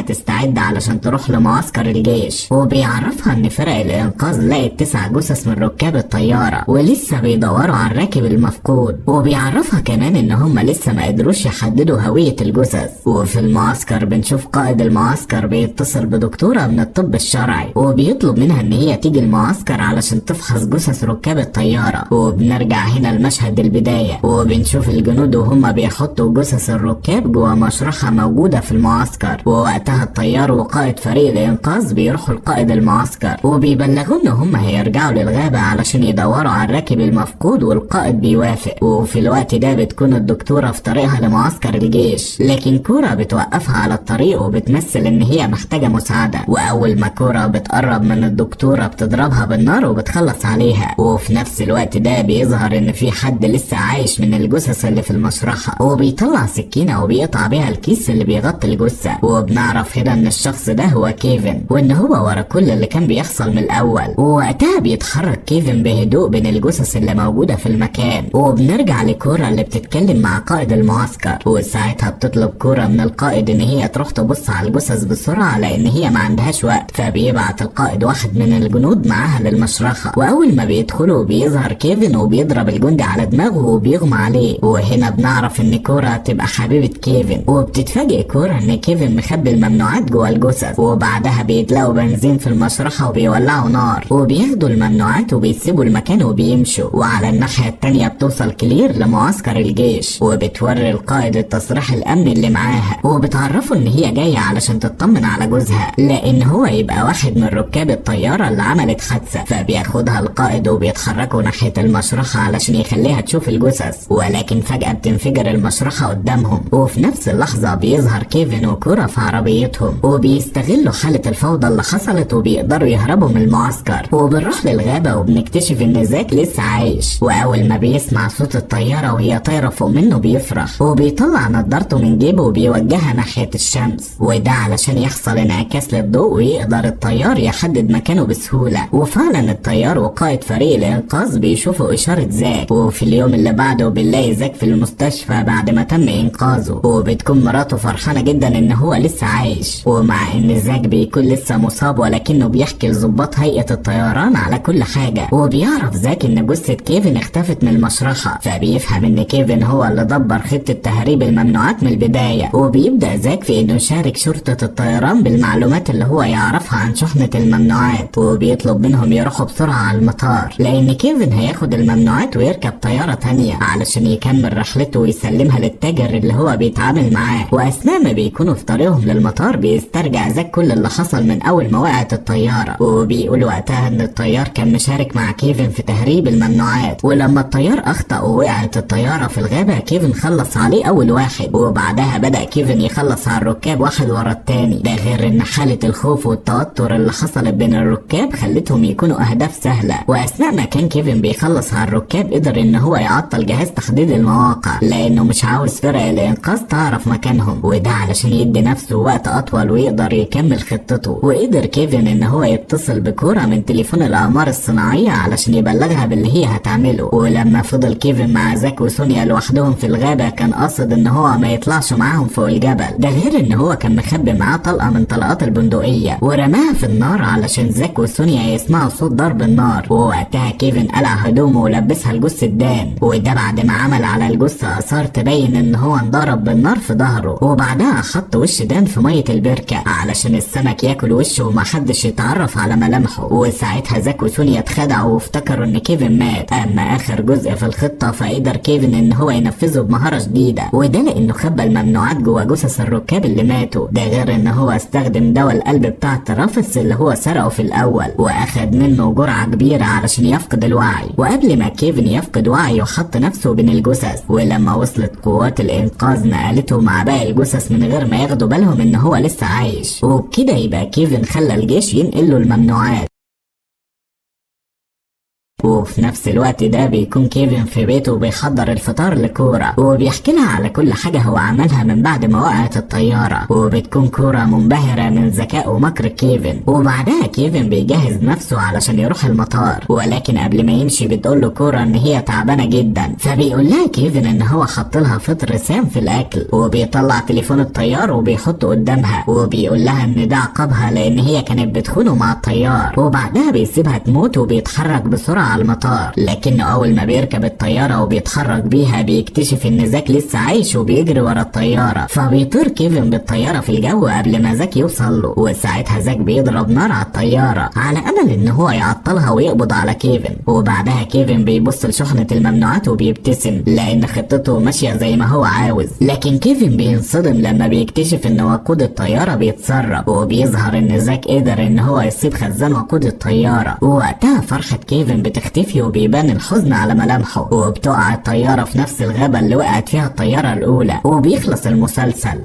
تستعد علشان تروح لمعسكر الجيش، وبيعرفها ان فرق الانقاذ لقت 9 جثث من ركاب الطيارة ولسه بيدوروا على الراكب المفقود. وبيعرفها كمان ان هم لسه ما قدروش يحددوا هوية الجثث. وفي المعسكر بنشوف قائد المعسكر بيتصل بدكتورة من الطب الشرعي، وبيطلب منها ان هي تيجي المعسكر علشان تفحص جثث ركاب الطيارة. وبنرجع هنا لمشهد البداية، وبنشوف الجنود وهم بيحطوا جثث الركاب جوه مشرحة موجودة في المعسكر. ووقتها الطيار وقائد فريق الانقاذ بيروحوا لقائد المعسكر وبيبلغوا ان هم هيرجعوا للغابة علشان يدوروا على الراكب المفقود، والقائد بيوافق. وفي الوقت ده بتكون الدكتورة في طريقها لمعسكر الجيش، لكن كورة بتوقفها على الطريق وبتمثل ان هي محتاجة مساعدة. واول ما كورة بتقرب من الدكتورة بتضربها بالنار وبتخلص عليها. وفي نفس الوقت ده بيظهر ان في حد لسه عايش من الجثث اللي في المشرحة، وبيطلع سكينة وبيقطع بيها الكيس اللي بيغطي الجثة. وبنعرف هنا ان الشخص ده هو كيفن، وان هو ورا كل اللي كان بيحصل من الاول. ووقتها بيتحرك كيفن بهدوء بين الجثث اللي موجودة في المكان. وبنرجع لكورة اللي بتتكلم مع قائد المعسكر، وساعتها بتطلب كورة من القائد ان هي تروح تبص على الجثث بسرعة لان هي ما عندهاش وقت. فبيبعت القائد واحد من الجنود معاها للمشرحة، واول ما بيدخلوا بيظهر كيفن وبيضرب الجندي على دماغه وبيغمى عليه. وهنا بنعرف ان كورة تبقى حبيبة كيفن، وبتتفاجئ كورة ان كيفن مخبي الممنوعات جوه الجثث. وبعدها بيتلاقوا بنزين في المشرحة وبيولعوا نار، وبياخدوا الممنوعات وبيسيبوا المكان وبيمشوا. وعلى الناحية التانية بتوصل كلير لمعسكر الجيش، وبتوري القائد التصريح الامني اللي معاها، وبتعرفه ان هي جاية علشان تطمن على جوزها لان هو يبقى واحد من ركاب الطيارة اللي عملت حادثة. فبياخدها القائد وبيتحركوا ناحية المشرحة علشان يخليها تشوف الجثث، ولكن فجأة بتنفجر المشرحة قدامهم. وفي نفس اللحظة بيظهر كيفن وكورة في عربيتهم، وبيستغلوا حالة الفوضى اللي حصلت وبيقدروا يهربوا من المعسكر. وبنروح للغابة وبنكتشف ان زاك لسه عايش، واول ما بيسمع صوت الطيارة وهي طايرة فوق منه بيفرح، وبيطلع نضارته من جيبه وبيوجهها ناحية الشمس، وده علشان يحصل انعكاس للضوء ويقدر الطيار يحدد مكانه بسهولة. وفعلا الطيار وقائد فريق الانقاذ بيشوفوا اشارة زاك. وفي اليوم اللي بعده بنلاقي زاك في المستشفى بعد ما تم انقاذه، وبتكون وبتكون مراته فرحانة جدا ان هو لسه عايش، ومع ان زاك بيكون لسه مصاب ولكنه بيحكي لضباط هيئة الطيران على كل حاجة. وبيعرف زاك ان جثة كيفن اختفت من المشرحة، فبيفهم ان كيفن هو اللي دبر خطة تهريب الممنوعات من البداية. وبيبدأ زاك في انه يشارك شرطة الطيران بالمعلومات اللي هو يعرفها عن شحنة الممنوعات، وبيطلب منهم يروحوا بسرعة على المطار لان كيفن هياخد الممنوعات ويركب طيارة تانية علشان يكمل رحلته ويسلمها للتاجر اللي هو بيتعامل معاه. واثناء ما بيكونوا في طريقهم للمطار بيسترجع زاك كل اللي حصل من اول ما وقعت الطيارة، وبيقول وقتها ان الطيار كان مشارك مع كيفن في تهريب الممنوعات، ولما الطيار اخطأ ووقعت الطيارة في الغابة كيفن خلص عليه اول واحد، وبعدها بدأ كيفن يخلص على الركاب واحد ورا التاني. ده غير ان حالة الخوف والتوتر اللي حصلت بين الركاب خلتهم يكونوا اهداف سهلة. واثناء ما كان كيفن بيخلص على الركاب قدر ان هو يعطل جهاز تحديد المواقع لانه مش عاوز فرق الانقاذ تعرف مكانهم، وده علشان يدي نفسه وقت اطول ويقدر يكمل خطته. وقدر كيفن ان هو يتصل بكورة من تليفون الاقمار الصناعية علشان يبلغها باللي هي هتعمله. ولما فضل كيفن مع زاك وسونيا لوحدهم في الغابة كان قاصد ان هو ما يطلعش معاهم فوق الجبل. ده غير ان هو كان مخبي معاه طلقة من طلقات البندقية ورماها في النار علشان زاك وسونيا يسمعوا صوت ضرب النار. ووقتها كيفن قلع هدومه ولبسها لجثة دان، وده بعد ما عمل على الجثة اثار تبين ان هو انضرب بالنار في ظهره. وبعدها حط وش دان في مية البركة علشان السمك ياكل وشه ومحدش يتعرف على ملامحه. وساعتها زاك وسونيا اتخدعوا وافتكروا ان كيفن مات. اما اخر جزء في الخطة فقدر كيفن ان هو ينفذه بمهارة جديدة، وده لانه خبى الممنوعات جوه جثث الركاب اللي ماتوا. ده غير ان هو استخدم دواء القلب بتاع الترافس اللي هو سرقه في الاول واخد منه جرعة كبيرة علشان يفقد الوعي. وقبل ما كيفن يفقد وعيه حط نفسه بين الجثث، ولما وصلت قوات الانقاذ نقلته مع باقي الجثث من غير ما ياخدوا بالهم ان هو لسه عايش. وبكده يبقى كيفن خلى الجيش ينقله الممنوعات. وفي نفس الوقت ده بيكون كيفن في بيته بيحضر الفطار لكورة، وبيحكي لها على كل حاجة هو عملها من بعد ما وقعت الطيارة. وبتكون كورة منبهرة من ذكاء ومكر كيفن. وبعدها كيفن بيجهز نفسه علشان يروح المطار، ولكن قبل ما يمشي بتقول له كورة ان هي تعبانة جدا، فبيقول لها كيفن ان هو حط لها فطر سام في الاكل. وبيطلع تليفون الطيار وبيحطه قدامها، وبيقول لها ان ده عقابها لان هي كانت بتخونه مع الطيار. وبعدها بيسيبها تموت وبيتحرك بسرعة على المطار. لكنه اول ما بيركب الطيارة وبيتحرك بيها بيكتشف ان زاك لسه عايش وبيجري ورا الطيارة، فبيطير كيفن بالطيارة في الجو قبل ما زاك يوصل له. وساعتها زاك بيضرب نار على الطيارة على امل ان هو يعطلها ويقبض على كيفن. وبعدها كيفن بيبص لشحنة الممنوعات وبيبتسم لان خطته ماشية زي ما هو عاوز. لكن كيفن بينصدم لما بيكتشف ان وقود الطيارة بيتسرب، وبيظهر ان زاك قدر ان هو يصيب خزان وقود الطيارة. ووقتها فرحة كيفن بتختفي وبيبان الحزن على ملامحه، وبتقع الطيارة في نفس الغابة اللي وقعت فيها الطيارة الأولى. وبيخلص المسلسل.